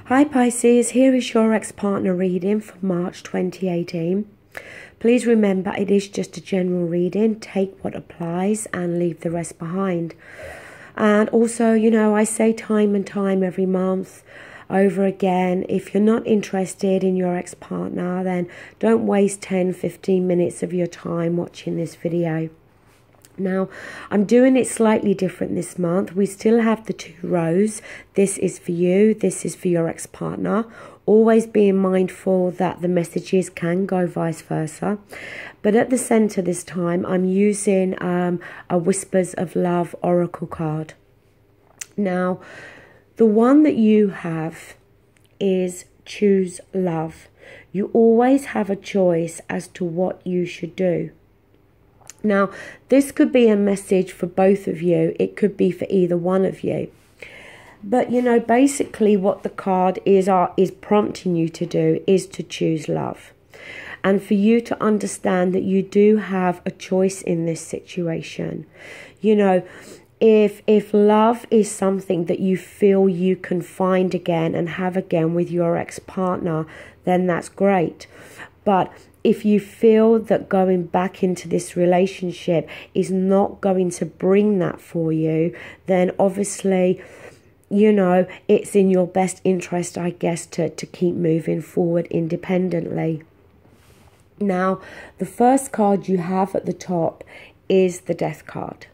Hi Pisces, here is your ex-partner reading for March 2018. Please remember it is just a general reading. Take what applies and leave the rest behind. And also, I say time and time every month over again, if you're not interested in your ex-partner, then don't waste 10-15 minutes of your time watching this video. Now, I'm doing it slightly different this month. We still have the 2 rows. This is for you. This is for your ex-partner. Always being mindful that the messages can go vice versa. But at the center this time, I'm using a Whispers of Love Oracle card. Now, the one that you have is Choose Love. You always have a choice as to what you should do. Now, this could be a message for both of you. It could be for either one of you. But, basically what the card is prompting you to do is to choose love. And for you to understand that you do have a choice in this situation. If love is something that you feel you can find again and have again with your ex-partner, then that's great. But if you feel that going back into this relationship is not going to bring that for you, then obviously, it's in your best interest, I guess, to keep moving forward independently. Now, the first card you have at the top is the Death card.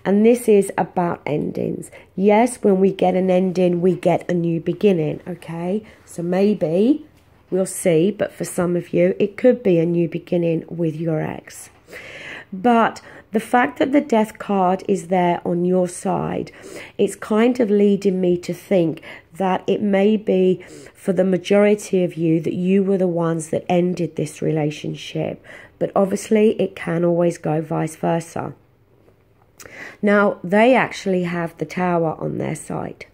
And this is about endings. Yes, when we get an ending, we get a new beginning, okay? So maybe we'll see, but for some of you, it could be a new beginning with your ex. But the fact that the Death card is there on your side, it's kind of leading me to think that it may be for the majority of you that you were the ones that ended this relationship. But obviously, it can always go vice versa. Now, they actually have the Tower on their side.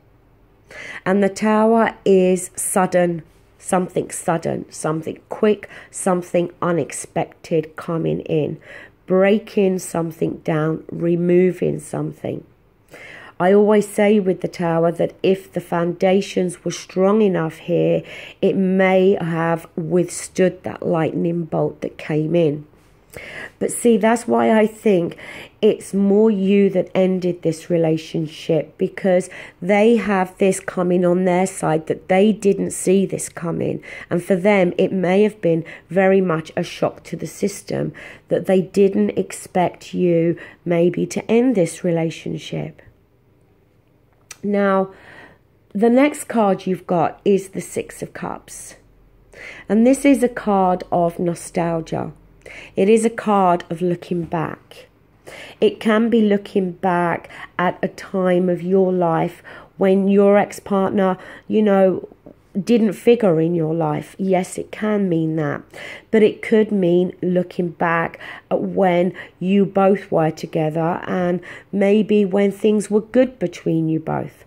And the Tower is sudden, something quick, something unexpected coming in, breaking something down, removing something. I always say with the Tower that if the foundations were strong enough here, it may have withstood that lightning bolt that came in. But see, that's why I think it's more you that ended this relationship, because they have this coming on their side that they didn't see this coming. And for them, it may have been very much a shock to the system that they didn't expect you maybe to end this relationship. Now, the next card you've got is the Six of Cups. And this is a card of nostalgia. It is a card of looking back. It can be looking back at a time of your life when your ex-partner, didn't figure in your life. Yes, it can mean that. But it could mean looking back at when you both were together and maybe when things were good between you both.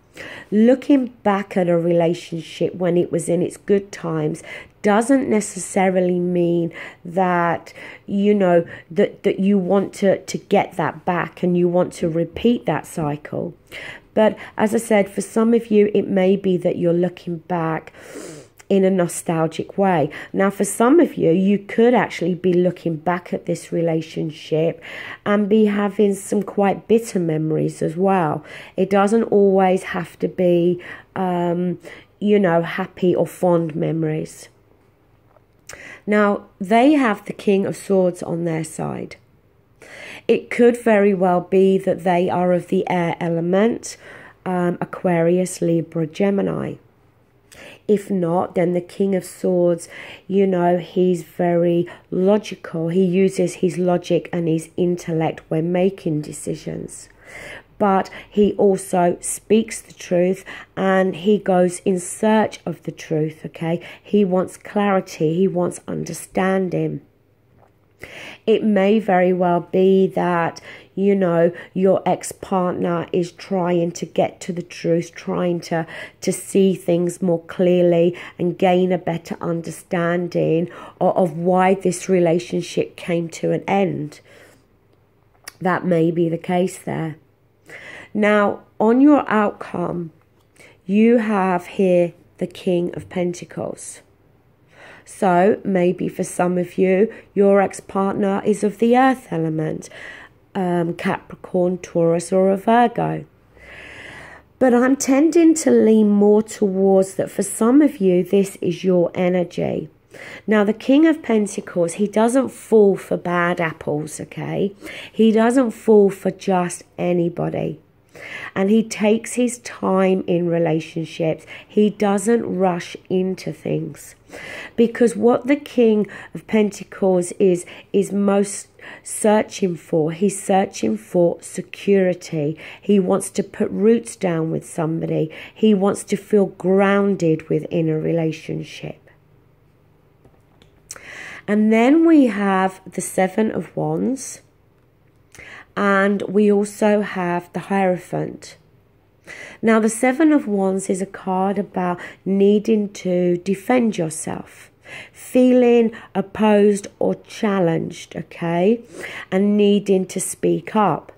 Looking back at a relationship when it was in its good times doesn't necessarily mean that that you want to get that back and you want to repeat that cycle. But as I said, for some of you, it may be that you're looking back in a nostalgic way. Now, for some of you, you could actually be looking back at this relationship and be having some quite bitter memories as well. It doesn't always have to be, happy or fond memories. Now, they have the King of Swords on their side. It could very well be that they are of the air element, Aquarius, Libra, Gemini. If not, then the King of Swords, he's very logical. He uses his logic and his intellect when making decisions. But he also speaks the truth and he goes in search of the truth, okay? He wants clarity. He wants understanding. It may very well be that, your ex-partner is trying to get to the truth, trying to see things more clearly and gain a better understanding of why this relationship came to an end. That may be the case there. Now, on your outcome, you have here the King of Pentacles. So maybe for some of you, your ex-partner is of the earth element, Capricorn, Taurus, or a Virgo. But I'm tending to lean more towards that for some of you, this is your energy. Now, the King of Pentacles, he doesn't fall for bad apples, okay? He doesn't fall for just anybody. And he takes his time in relationships. He doesn't rush into things. Because what the King of Pentacles is most searching for, he's searching for security. He wants to put roots down with somebody. He wants to feel grounded within a relationship. And then we have the Seven of Wands. And we also have the Hierophant. Now, the Seven of Wands is a card about needing to defend yourself, feeling opposed or challenged, okay, and needing to speak up.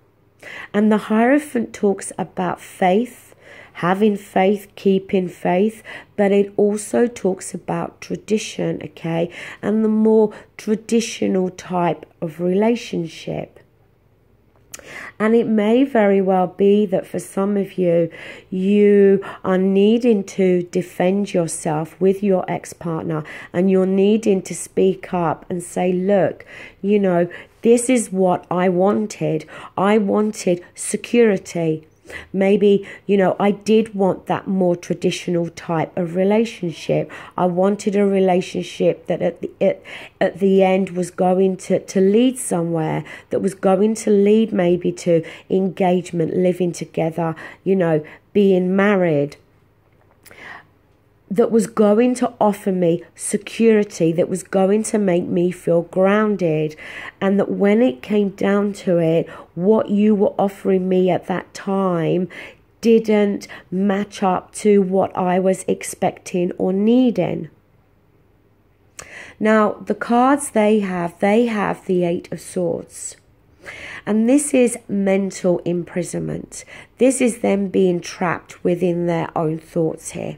And the Hierophant talks about faith, having faith, keeping faith, but it also talks about tradition, okay, and the more traditional type of relationship. And it may very well be that for some of you, you are needing to defend yourself with your ex-partner, and you're needing to speak up and say, look, you know, this is what I wanted. I wanted security. Maybe, you know, I did want that more traditional type of relationship. I wanted a relationship that at the end was going to lead somewhere, that was going to lead maybe to engagement, living together, you know, being married, that was going to offer me security, that was going to make me feel grounded, and that when it came down to it, what you were offering me at that time didn't match up to what I was expecting or needing. Now, the cards they have the Eight of Swords. And this is mental imprisonment. This is them being trapped within their own thoughts here.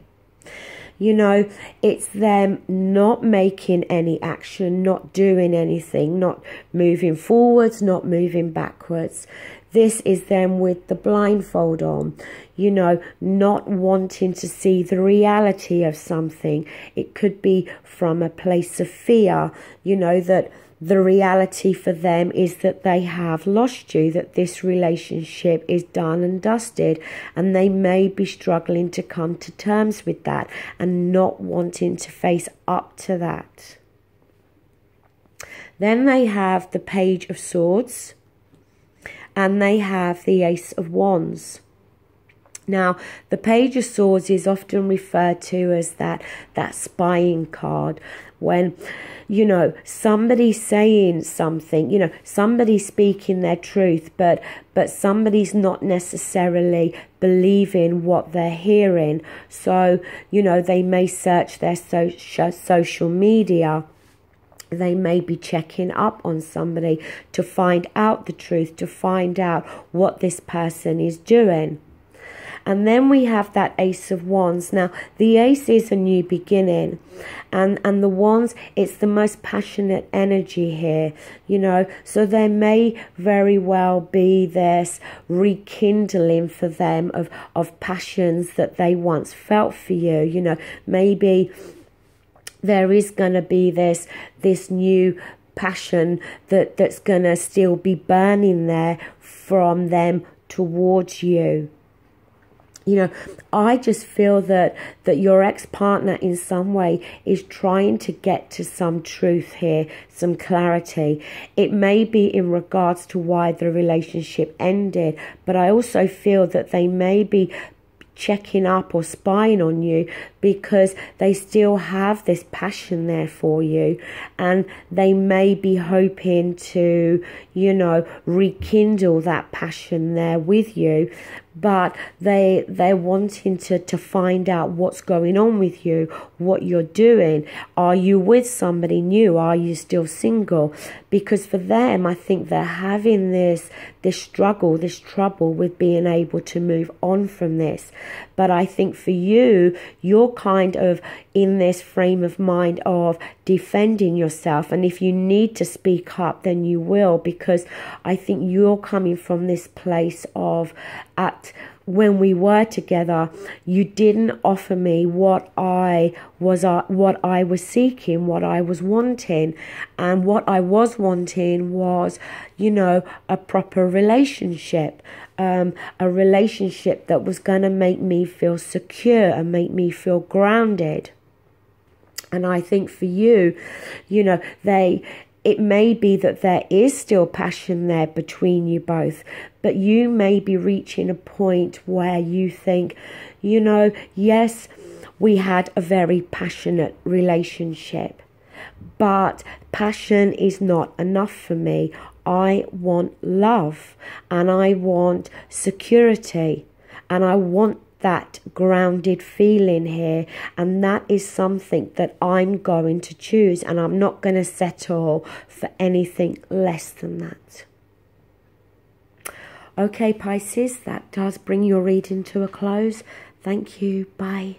You know, it's them not making any action, not doing anything, not moving forwards, not moving backwards. This is them with the blindfold on, you know, not wanting to see the reality of something. It could be from a place of fear, you know, that the reality for them is that they have lost you, that this relationship is done and dusted, and they may be struggling to come to terms with that and not wanting to face up to that. Then they have the Page of Swords, and they have the Ace of Wands. Now, the Page of Swords is often referred to as that spying card, when, you know, somebody's saying something, you know, somebody's speaking their truth, but somebody's not necessarily believing what they're hearing. So, you know, they may search their social media. They may be checking up on somebody to find out the truth, to find out what this person is doing. And then we have that Ace of Wands. Now, the Ace is a new beginning. And the Wands, it's the most passionate energy here, you know. So there may very well be this rekindling for them of passions that they once felt for you. You know, maybe there is going to be this new passion that's going to still be burning there from them towards you. You know, I just feel that your ex-partner in some way is trying to get to some truth here, some clarity. It may be in regards to why the relationship ended, but I also feel that they may be checking up or spying on you because they still have this passion there for you, and they may be hoping to, you know, rekindle that passion there with you, but they're wanting to find out what's going on with you, what you're doing. Are you with somebody new? Are you still single? Because for them, I think they're having this struggle, this trouble with being able to move on from this. But I think for you, you're kind of in this frame of mind of defending yourself. And if you need to speak up, then you will, because I think you're coming from this place of, when we were together, you didn't offer me what I was seeking, what I was wanting. And what I was wanting was, a proper relationship, a relationship that was going to make me feel secure and make me feel grounded. And I think for you, it may be that there is still passion there between you both, but you may be reaching a point where you think, yes, we had a very passionate relationship, but passion is not enough for me. I want love, and I want security, and I want that grounded feeling here, and that is something that I'm going to choose, and I'm not going to settle for anything less than that. Okay, Pisces, that does bring your reading to a close. Thank you. Bye.